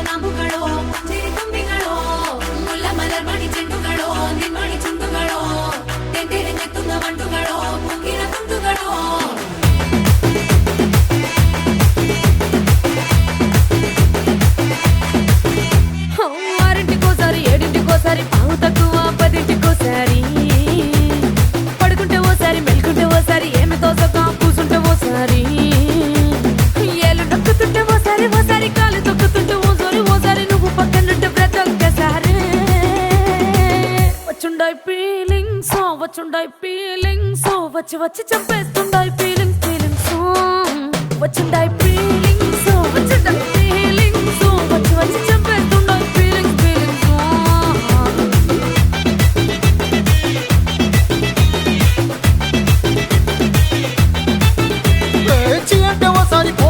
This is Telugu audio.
നാമ്പുകളോ ചിരിത്തുമ്പികളോ മുല്ലമലർ മണി ചെണ്ടുകളോ നിൻമണി ചുണ്ടുകളോ തെണ്ടിരിഞ്ഞെത്തുന്ന വണ്ടുകളോ പൊങ്കിന തുണ്ടുകളോ ఆరింటికోసారి ఏడింటికోసారి పావు తక్కువ పదింటికోసారి పడుకుంటే ఓసారి మెలుకుంటే ఓసారి ఏమి తోసక కూసుంటే ఓసారి ఏళ్ళు నొక్కుతుంటే ఓసారి ఓసారి కాలు తొక్కుతుంటే ఓసారి నువ్వు పక్కనుంటే బ్రతొక్కసారి వచ్చుండాయి ఫీలింగ్స్ వచ్చి వచ్చి చంపేస్తుండాయి ఫీలింగ్స్ వచ్చుండాయి ఫీలింగ్స్ వచ్చుండాయి